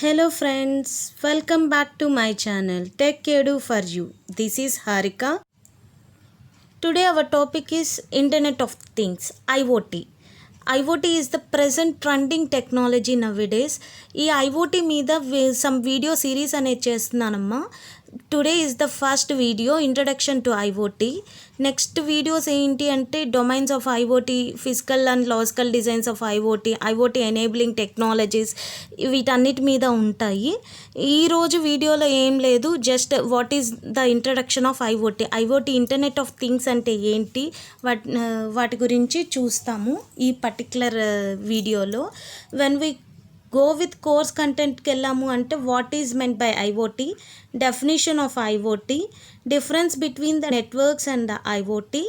Hello friends, welcome back to my channel Tech Edu for you. This is Harika. Today our topic is Internet of Things, IoT. IoT is the present trending technology nowadays. ఈ IOT మీద some video series అనేది చేస్తున్నానమ్మా. Today is the first video introduction to IOT. Next videos ఏంటి అంటే domains of IOT, physical and logical designs of IOT, IOT enabling technologies, వీటన్నిటి మీద ఉంటాయి. ఈరోజు వీడియోలో ఏం లేదు, just what is the introduction of IOT, IOT internet of things అంటే ఏంటి, వాటి గురించి చూస్తాము ఈ పర్టిక్యులర్ వీడియోలో. When we go with course కంటెంట్కి వెళ్ళాము అంటే what is meant by IOT, definition of IOT, difference between the networks and the IOT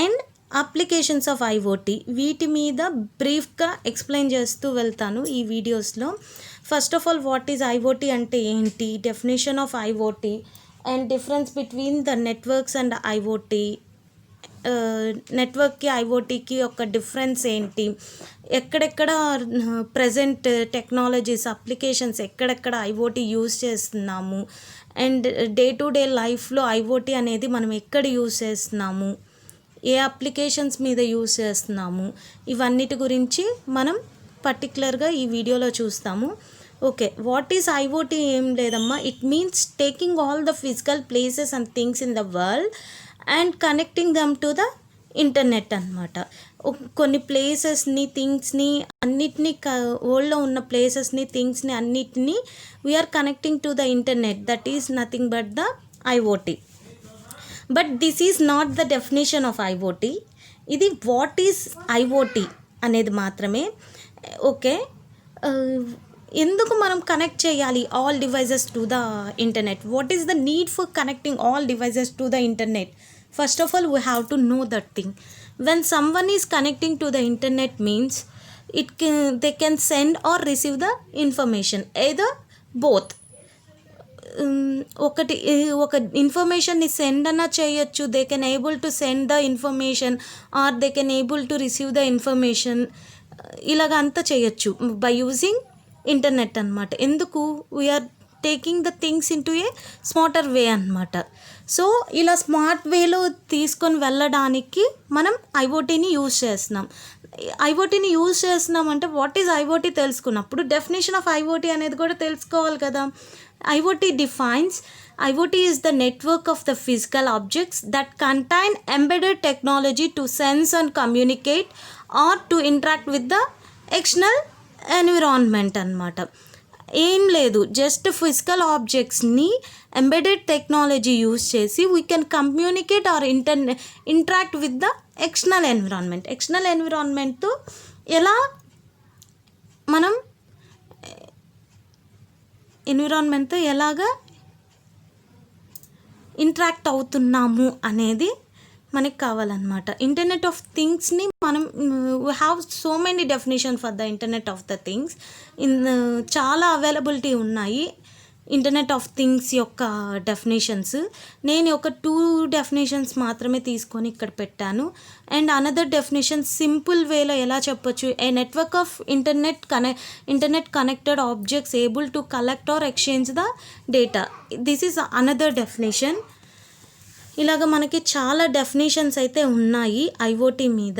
and applications of IOT, వీటి మీద బ్రీఫ్గా ఎక్స్ప్లెయిన్ చేస్తూ వెళ్తాను ఈ వీడియోస్లో. First of all what is IOT అంటే ఏంటి, definition of IOT and difference between the networks and IOT, నెట్వర్క్కి ఐఓటీకి ఒక డిఫరెన్స్ ఏంటి, ఎక్కడెక్కడ ప్రజెంట్ టెక్నాలజీస్ అప్లికేషన్స్ ఎక్కడెక్కడ ఐఓటీ యూజ్ చేస్తున్నాము, అండ్ డే టు డే లైఫ్లో ఐఓటీ అనేది మనం ఎక్కడ యూజ్ చేస్తున్నాము, ఏ అప్లికేషన్స్ మీద యూజ్ చేస్తున్నాము, ఇవన్నిటి గురించి మనం పర్టికులర్గా ఈ వీడియోలో చూస్తాము. ఓకే, వాట్ ఈజ్ ఐఓటీ ఏం లేదమ్మా, it means taking all the physical places and things in the world and connecting them to the internet అనమాట. కొన్ని ప్లేసెస్ని, థింగ్స్ని అన్నిటినీ, వరల్డ్లో ఉన్న ప్లేసెస్ని, థింగ్స్ని అన్నిటినీ we are connecting to the internet, that is nothing but the IoT. But this is not the definition of IoT. ఇది వాట్ ఈజ్ ఐఓటీ అనేది మాత్రమే. ఓకే, ఎందుకు మనం కనెక్ట్ చేయాలి all devices to the internet, what is the need for connecting all devices to the internet? First of all, we have to know that thing. When someone is connecting to the internet means they can send or receive the information, either both. ఒక ఇన్ఫర్మేషన్ని send అన్నా చేయొచ్చు, they can able to send the information or they can able to receive the information, ఇలాగ అంతా చేయొచ్చు by using internet అనమాట. ఎందుకు? We are taking the things into a smarter way అనమాట. సో ఇలా స్మార్ట్ వేలో తీసుకొని వెళ్ళడానికి మనం ఐఓటీని యూజ్ చేస్తున్నాం. ఐఓటీని యూజ్ చేస్తున్నాం అంటే వాట్ ఈజ్ ఐఓటీ తెలుసుకున్నప్పుడు డెఫినేషన్ ఆఫ్ ఐఓటీ అనేది కూడా తెలుసుకోవాలి కదా. IoT defines IoT is the network of the physical objects that contain embedded technology to sense and communicate or to interact with the external environment అనమాట. ఏం లేదు, just physical ఆబ్జెక్ట్స్ని embedded technology use చేసి we can communicate or interact with the external environment. External ఎన్విరాన్మెంట్తో ఎలా మనం ఎన్విరాన్మెంట్తో ఎలాగా interact అవుతున్నాము అనేది మనకి కావాలన్నమాట. ఇంటర్నెట్ ఆఫ్ థింగ్స్ని మనం we have so many definition for the internet of the things. చాలా అవైలబిలిటీ ఉన్నాయి ఇంటర్నెట్ ఆఫ్ థింగ్స్ యొక్క డెఫినేషన్స్. నేను ఒక 2 డెఫినేషన్స్ మాత్రమే తీసుకొని ఇక్కడ పెట్టాను. అండ్ అనదర్ డెఫినేషన్ సింపుల్ వేలో ఎలా చెప్పొచ్చు, a network of internet connected objects able to collect or exchange the data. This is another definition. ఇలాగ మనకి చాలా డెఫినేషన్స్ అయితే ఉన్నాయి ఐఓటీ మీద.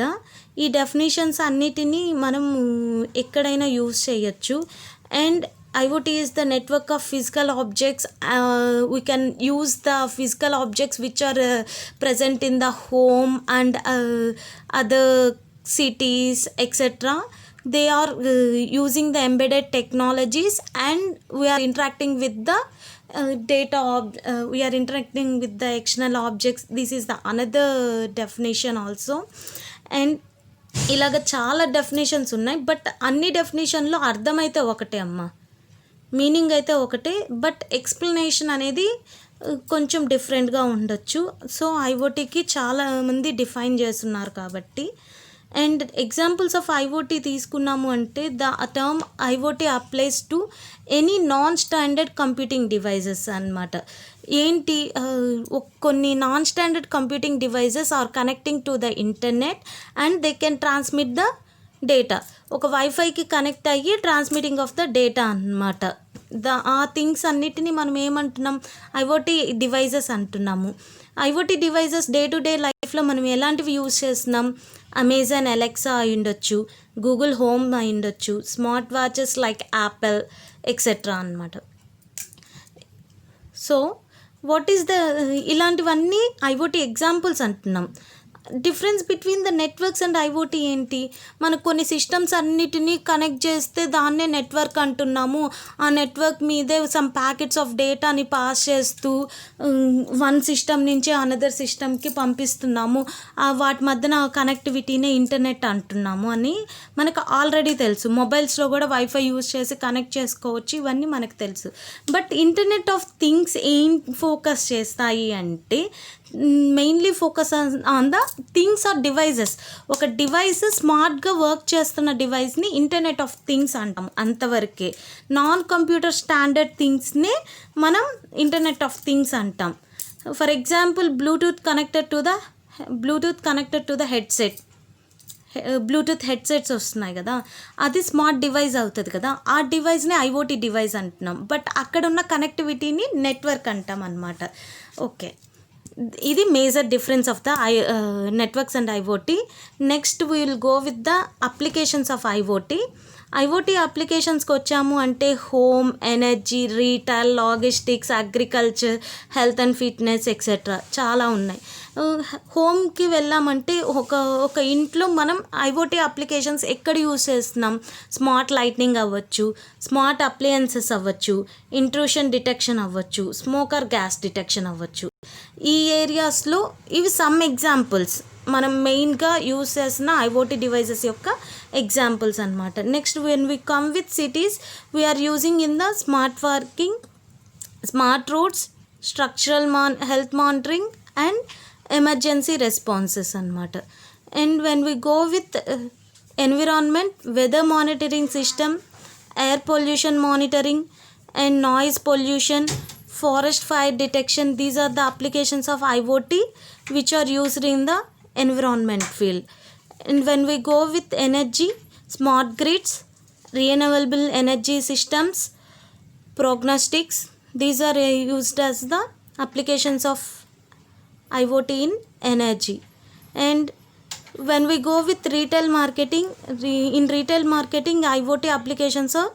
ఈ డెఫినేషన్స్ అన్నిటినీ మనం ఎక్కడైనా యూజ్ చేయొచ్చు. And IoT is the network of physical objects. We can use the physical objects which are present in the home and other cities, etc. They are using the embedded technologies and we are interacting with the data we are interacting with the external objects. This is the another definition also. And ఇలాగ చాలా definitions ఉన్నాయి. But అన్ని డెఫినేషన్లో అర్థం అయితే ఒకటే అమ్మ, meaning అయితే ఒకటే, బట్ ఎక్స్ప్లెనేషన్ అనేది కొంచెం డిఫరెంట్గా ఉండొచ్చు. సో ఐఓటీకి చాలామంది డిఫైన్ చేస్తున్నారు కాబట్టి. అండ్ ఎగ్జాంపుల్స్ ఆఫ్ ఐఓటీ తీసుకున్నాము అంటే the term IoT applies to any non standard computing devices అనమాట. ఏంటి, కొన్ని non standard computing devices are connecting to the internet and they can transmit the data. ఒక వైఫైకి కనెక్ట్ అయ్యి ట్రాన్స్మిటింగ్ ఆఫ్ ద డేటా అన్నమాట. ఆ థింగ్స్ అన్నిటిని మనం ఏమంటున్నాం, ఐఓటీ డివైజెస్ అంటున్నాము. IoT devices day to day లైఫ్లో మనం ఎలాంటివి యూజ్ చేస్తున్నాం, అమెజాన్ అలెక్సా అయి ఉండొచ్చు, గూగుల్ హోమ్ అయి ఉండొచ్చు, smart watches like Apple etcetera అనమాట. సో వాట్ ఈస్ ద ఇలాంటివన్నీ ఐఓటీ ఎగ్జాంపుల్స్ అంటున్నాం. Difference between the networks and IoT ఏంటి, మనకు కొన్ని సిస్టమ్స్ అన్నిటినీ కనెక్ట్ చేస్తే దాన్నే నెట్వర్క్ అంటున్నాము. ఆ నెట్వర్క్ మీదే సమ్ ప్యాకెట్స్ ఆఫ్ డేటాని పాస్ చేస్తూ వన్ సిస్టమ్ నుంచి అనదర్ సిస్టమ్కి పంపిస్తున్నాము. వాటి మధ్యన కనెక్టివిటీనే ఇంటర్నెట్ అంటున్నాము అని మనకు ఆల్రెడీ తెలుసు. మొబైల్స్లో కూడా వైఫై యూజ్ చేసి కనెక్ట్ చేసుకోవచ్చు, ఇవన్నీ మనకు తెలుసు. బట్ ఇంటర్నెట్ ఆఫ్ థింగ్స్ ఏం ఫోకస్ చేస్తాయి అంటే mainly focus on the things or devices. ఒక డివైస్ స్మార్ట్గా వర్క్ చేస్తున్న డివైస్ని ఇంటర్నెట్ ఆఫ్ థింగ్స్ అంటాం, అంతవరకే. నాన్ కంప్యూటర్ స్టాండర్డ్ థింగ్స్ని మనం ఇంటర్నెట్ ఆఫ్ థింగ్స్ అంటాం. For example bluetooth connected to the headset, bluetooth headsets వస్తున్నాయి కదా, అది స్మార్ట్ డివైస్ అవుతుంది కదా, ఆ డివైస్ని ఐఓటీ డివైస్ అంటున్నాం. బట్ అక్కడ ఉన్న కనెక్టివిటీని నెట్వర్క్ అంటాం అన్నమాట. ఓకే, ఇది major difference of the networks and IOT. Next we will go with the applications of IOT. IOT అప్లికేషన్స్కి వచ్చాము అంటే home, energy, retail, logistics, agriculture, health and fitness etcetera చాలా ఉన్నాయి. హోమ్కి వెళ్ళామంటే ఒక ఇంట్లో మనం ఐఓటీ అప్లికేషన్స్ ఎక్కడ యూజ్ చేస్తున్నాం, స్మార్ట్ లైట్నింగ్ అవ్వచ్చు, స్మార్ట్ అప్లయన్సెస్ అవ్వచ్చు, ఇంట్రూషన్ డిటెక్షన్ అవ్వచ్చు, స్మోకర్ గ్యాస్ డిటెక్షన్ అవ్వచ్చు. ఈ ఏరియాస్లో ఇవి సమ్ ఎగ్జాంపుల్స్ మనం మెయిన్గా యూజ్ చేసిన ఐఓటీ డివైజెస్ యొక్క ఎగ్జాంపుల్స్ అనమాట. Next when we come with cities, we are using in the smart working, smart roads, structural health monitoring and emergency responses అనమాట. And when we go with environment, weather monitoring system, air pollution monitoring and noise pollution, forest fire detection, these are the applications of IoT which are used in the environment field. And when we go with energy, smart grids, renewable energy systems, prognostics, these are used as the applications of IoT in energy. And when we go with retail marketing, in retail marketing IoT applications are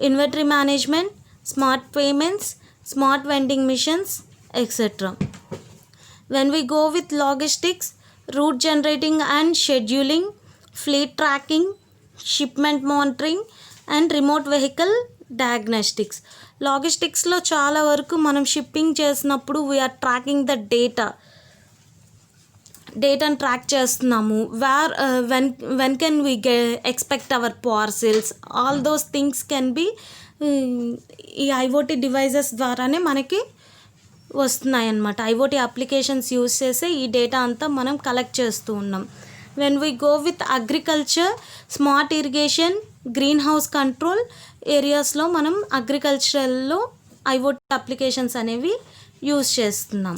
inventory management, smart payments, smart vending machines, etc. When we go with logistics, route generating and scheduling, fleet tracking, shipment monitoring and remote vehicle diagnostics. లాజిస్టిక్స్లో చాలా వరకు మనం shipping చేసినప్పుడు we are tracking the డేటాను track చేస్తున్నాము. When can we expect our parcels, all those things can be ఈ IoT devices ద్వారానే మనకి వస్తున్నాయి అన్నమాట. ఐఓటీ అప్లికేషన్స్ యూజ్ చేసే ఈ డేటా అంతా మనం కలెక్ట్ చేస్తూ ఉన్నాం. When we go with agriculture, smart irrigation, green house control ఏరియాస్లో మనం అగ్రికల్చరల్లో ఐఓటీ అప్లికేషన్స్ అనేవి యూజ్ చేస్తున్నాం.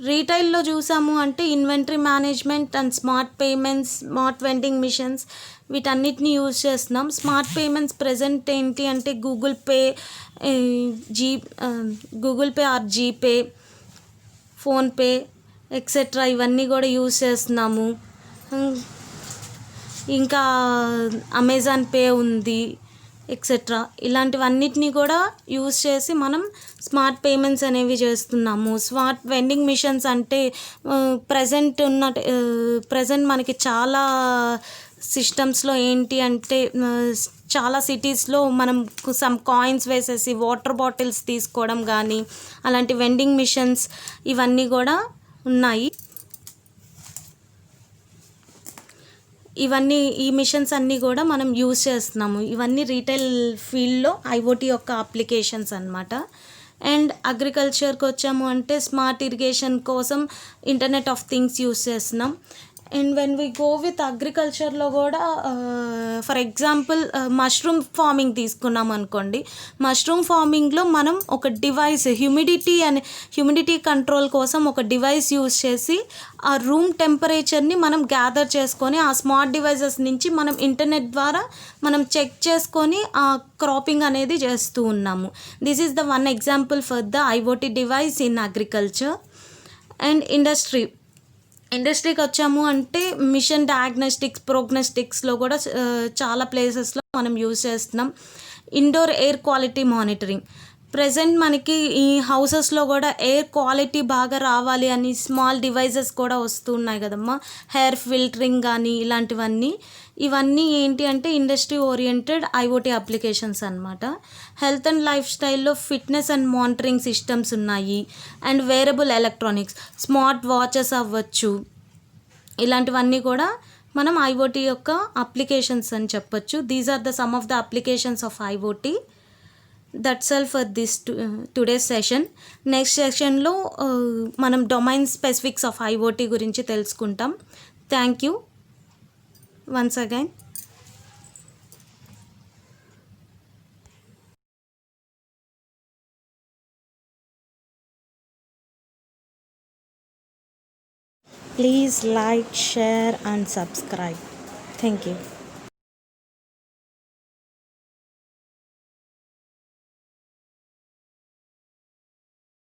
రీటైల్లో చూసాము అంటే inventory management and smart payments, smart vending machines, వీటన్నిటిని యూజ్ చేస్తున్నాం. స్మార్ట్ పేమెంట్స్ ప్రజెంట్ ఏంటి అంటే Google pay are GPay, PhonePe etcetera ఇవన్నీ కూడా యూజ్ చేస్తున్నాము. ఇంకా అమెజాన్ పే ఉంది ఎక్సెట్రా, ఇలాంటివన్నిటిని కూడా యూజ్ చేసి మనం స్మార్ట్ పేమెంట్స్ అనేవి చేస్తున్నాము. స్మార్ట్ వెండింగ్ మిషన్స్ అంటే ప్రజెంట్ మనకి చాలా సిస్టమ్స్లో ఏంటి అంటే చాలా సిటీస్లో మనం సమ్ కాయిన్స్ వేసేసి వాటర్ బాటిల్స్ తీసుకోవడం కానీ అలాంటి వెండింగ్ మిషన్స్ ఇవన్నీ కూడా ఉన్నాయి. ఈ మిషన్స్ అన్నీ కూడా మనం యూజ్ చేస్తున్నాము. ఇవన్నీ రీటైల్ ఫీల్డ్లో ఐఓటీ యొక్క అప్లికేషన్స్ అన్నమాట. అండ్ అగ్రికల్చర్కి వచ్చాము అంటే స్మార్ట్ ఇరిగేషన్ కోసం ఇంటర్నెట్ ఆఫ్ థింగ్స్ యూజ్ చేస్తున్నాం. And when we go with అగ్రికల్చర్లో కూడా ఫర్ ఎగ్జాంపుల్ మష్రూమ్ ఫార్మింగ్ తీసుకున్నాం అనుకోండి. మష్రూమ్ ఫార్మింగ్లో మనం ఒక డివైస్ హ్యూమిడిటీ కంట్రోల్ కోసం ఒక డివైస్ యూస్ చేసి ఆ రూమ్ టెంపరేచర్ని మనం గ్యాదర్ చేసుకొని ఆ స్మార్ట్ డివైజెస్ నుంచి మనం ఇంటర్నెట్ ద్వారా మనం చెక్ చేసుకొని ఆ క్రాపింగ్ అనేది చేస్తూ ఉన్నాము. This is the one example for the IoT device in agriculture. And ఇండస్ట్రీకి వచ్చాము అంటే మిషన్ డయాగ్నోస్టిక్స్, ప్రోగ్నోస్టిక్స్లో కూడా చాలా ప్లేసెస్లో మనం యూజ్ చేస్తున్నాం. Indoor air quality monitoring, present మనకి ఈ హౌసెస్లో కూడా ఎయిర్ క్వాలిటీ బాగా రావాలి అని స్మాల్ డివైజెస్ కూడా వస్తున్నాయి కదమ్మా, హెయిర్ ఫిల్టరింగ్ కానీ ఇలాంటివన్నీ. ఇవన్నీ ఏంటి అంటే ఇండస్ట్రీ ఓరియంటెడ్ ఐఓటీ అప్లికేషన్స్ అనమాట. హెల్త్ అండ్ లైఫ్ స్టైల్లో ఫిట్నెస్ అండ్ మానిటరింగ్ సిస్టమ్స్ ఉన్నాయి. And wearable electronics, smart watches అవ్వచ్చు, ఇలాంటివన్నీ కూడా మనం ఐఓటీ యొక్క అప్లికేషన్స్ అని చెప్పొచ్చు. These are the some of the applications of IoT. That's all for this today's session. Next సెషన్లో మనం డొమైన్ స్పెసిఫిక్స్ ఆఫ్ ఐఓటీ గురించి తెలుసుకుంటాం. Thank you once again. Please like, share and subscribe. Thank you.